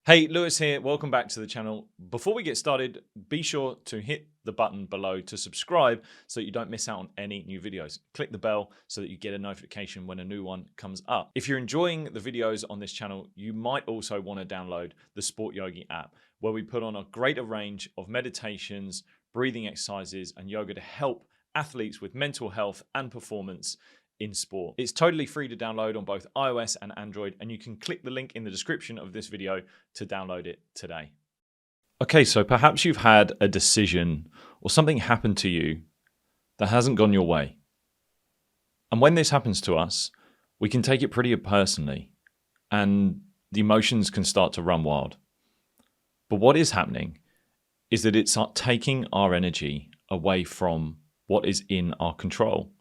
Hey, Lewis here. Welcome back to the channel. Before we get started, be sure to hit the button below to subscribe so that you don't miss out on any new videos. Click the bell so that you get a notification when a new one comes up. If you're enjoying the videos on this channel, you might also want to download the Sport Yogi app, where we put on a greater range of meditations, breathing exercises, and yoga to help athletes with mental health and performance in sport. It's totally free to download on both iOS and Android, and you can click the link in the description of this video to download it today. Okay, so perhaps you've had a decision or something happen to you that hasn't gone your way. And when this happens to us, we can take it pretty personally and the emotions can start to run wild. But what is happening is that it's taking our energy away from what is in our control.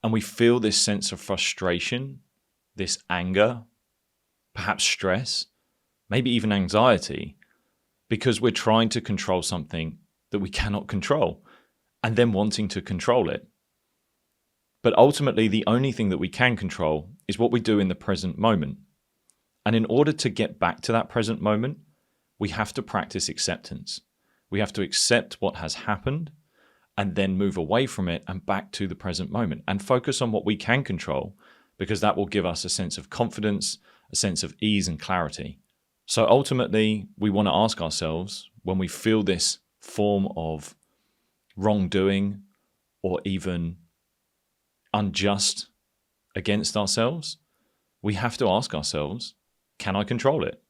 And we feel this sense of frustration, this anger, perhaps stress, maybe even anxiety, because we're trying to control something that we cannot control and then wanting to control it. But ultimately, the only thing that we can control is what we do in the present moment. And in order to get back to that present moment, we have to practice acceptance. We have to accept what has happened and then move away from it and back to the present moment and focus on what we can control, because that will give us a sense of confidence, a sense of ease and clarity. So ultimately, we want to ask ourselves, when we feel this form of wrongdoing or even unjust against ourselves, we have to ask ourselves, can I control it?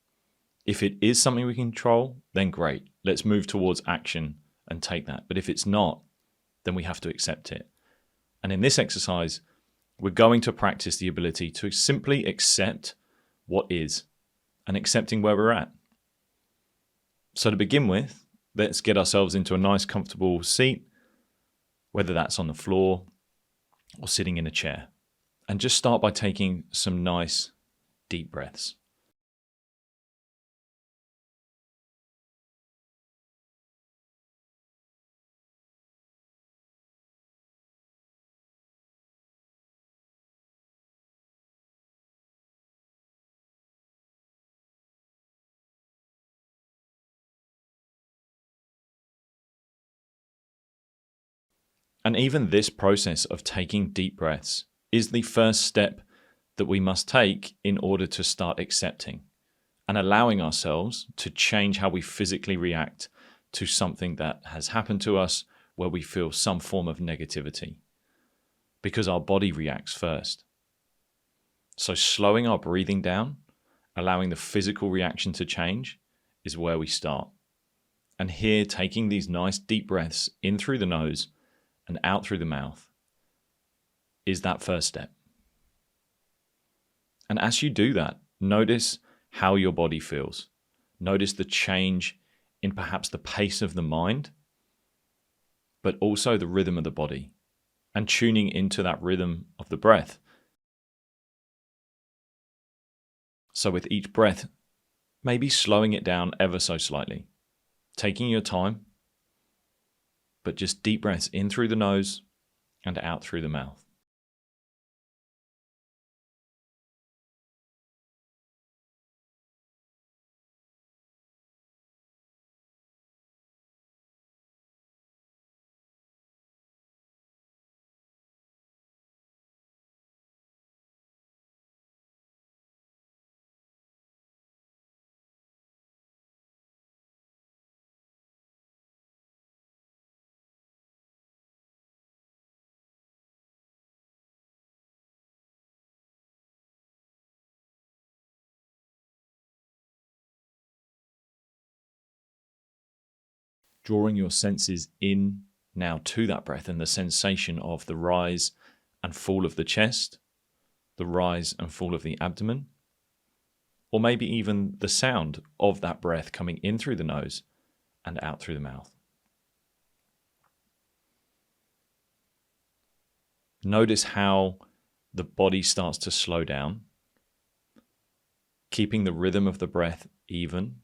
If it is something we can control, then great. Let's move towards action and take that. But if it's not, then we have to accept it. And in this exercise, we're going to practice the ability to simply accept what is and accepting where we're at. So to begin with, let's get ourselves into a nice comfortable seat, whether that's on the floor or sitting in a chair. And just start by taking some nice deep breaths. And even this process of taking deep breaths is the first step that we must take in order to start accepting and allowing ourselves to change how we physically react to something that has happened to us where we feel some form of negativity, because our body reacts first. So slowing our breathing down, allowing the physical reaction to change, is where we start. And here, taking these nice deep breaths in through the nose and out through the mouth is that first step. And as you do that, notice how your body feels. Notice the change in perhaps the pace of the mind, but also the rhythm of the body, and tuning into that rhythm of the breath. So with each breath, maybe slowing it down ever so slightly, taking your time, but just deep breaths in through the nose and out through the mouth. Drawing your senses in now to that breath and the sensation of the rise and fall of the chest, the rise and fall of the abdomen, or maybe even the sound of that breath coming in through the nose and out through the mouth. Notice how the body starts to slow down, keeping the rhythm of the breath even,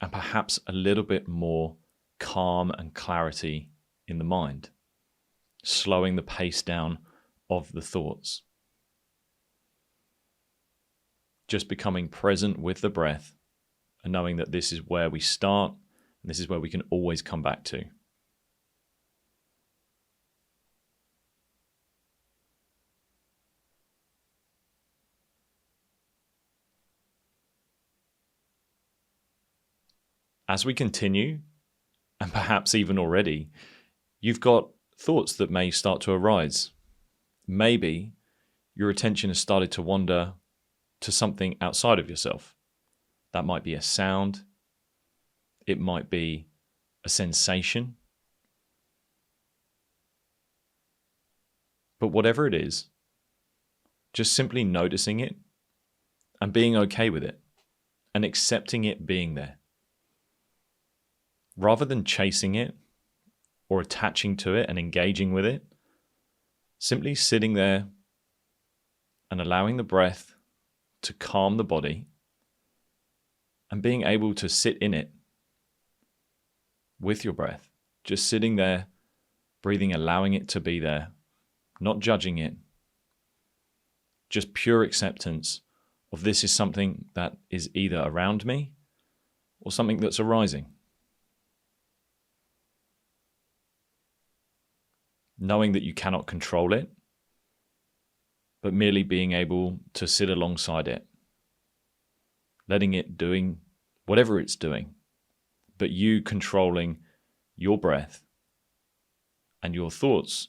and perhaps a little bit more calm and clarity in the mind, slowing the pace down of the thoughts. just becoming present with the breath and knowing that this is where we start and this is where we can always come back to. As we continue, and perhaps even already, you've got thoughts that may start to arise. Maybe your attention has started to wander to something outside of yourself. That might be a sound. It might be a sensation. But whatever it is, just simply noticing it and being okay with it and accepting it being there. Rather than chasing it or attaching to it and engaging with it, simply sitting there and allowing the breath to calm the body and being able to sit in it with your breath, just sitting there, breathing, allowing it to be there, not judging it, just pure acceptance of this is something that is either around me or something that's arising. Knowing that you cannot control it, but merely being able to sit alongside it, letting it doing whatever it's doing, but you controlling your breath and your thoughts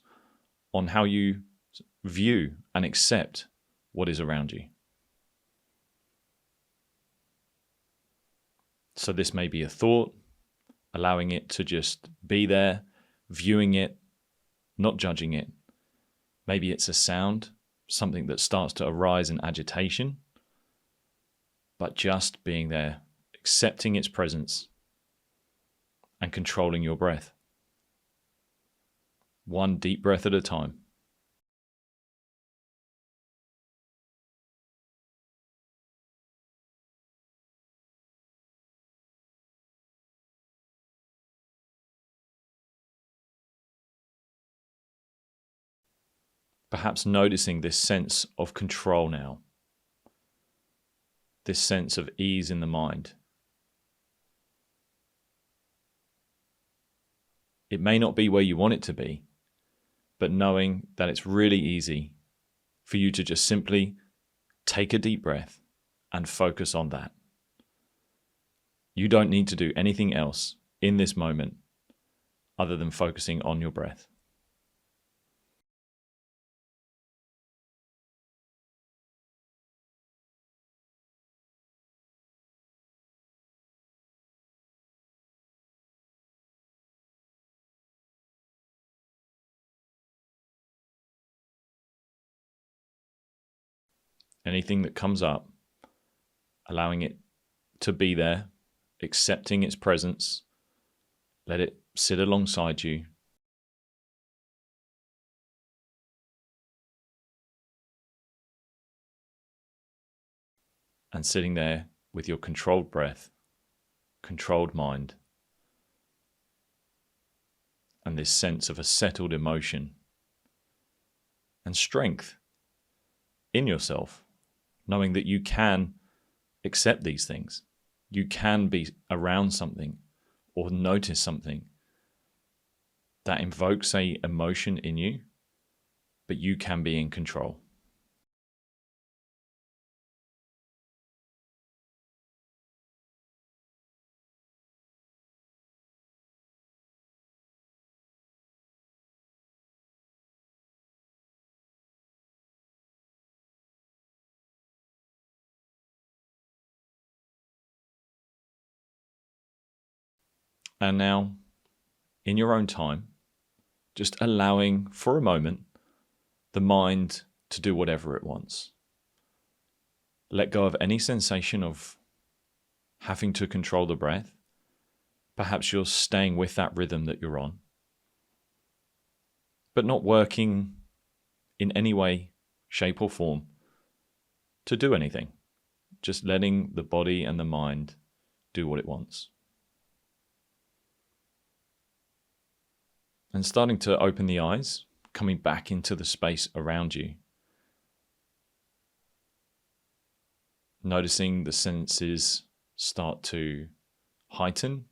on how you view and accept what is around you. So this may be a thought, allowing it to just be there, viewing it, not judging it. Maybe it's a sound, something that starts to arise in agitation, but just being there, accepting its presence and controlling your breath. One deep breath at a time. Perhaps noticing this sense of control now, this sense of ease in the mind. It may not be where you want it to be, but knowing that it's really easy for you to just simply take a deep breath and focus on that. You don't need to do anything else in this moment other than focusing on your breath. Anything that comes up, allowing it to be there, accepting its presence, let it sit alongside you. And sitting there with your controlled breath, controlled mind, and this sense of a settled emotion and strength in yourself, knowing that you can accept these things. You can be around something or notice something that invokes an emotion in you, but you can be in control. And now, in your own time, just allowing for a moment the mind to do whatever it wants. Let go of any sensation of having to control the breath. Perhaps you're staying with that rhythm that you're on, but not working in any way, shape or form to do anything. Just letting the body and the mind do what it wants. And starting to open the eyes, coming back into the space around you. noticing the senses start to heighten,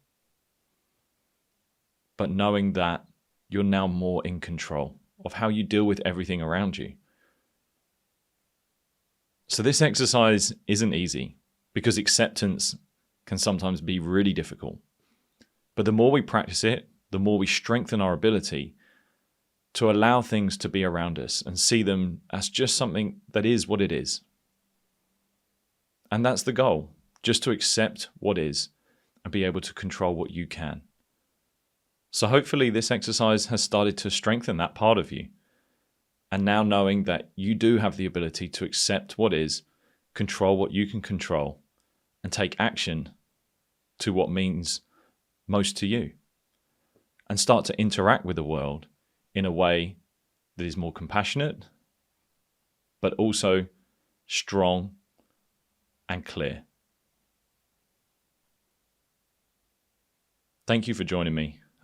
but knowing that you're now more in control of how you deal with everything around you. So this exercise isn't easy because acceptance can sometimes be really difficult. But the more we practice it, the more we strengthen our ability to allow things to be around us and see them as just something that is what it is. And that's the goal, just to accept what is and be able to control what you can. So hopefully this exercise has started to strengthen that part of you. And now knowing that you do have the ability to accept what is, control what you can control, and take action to what means most to you, and start to interact with the world in a way that is more compassionate, but also strong and clear. Thank you for joining me.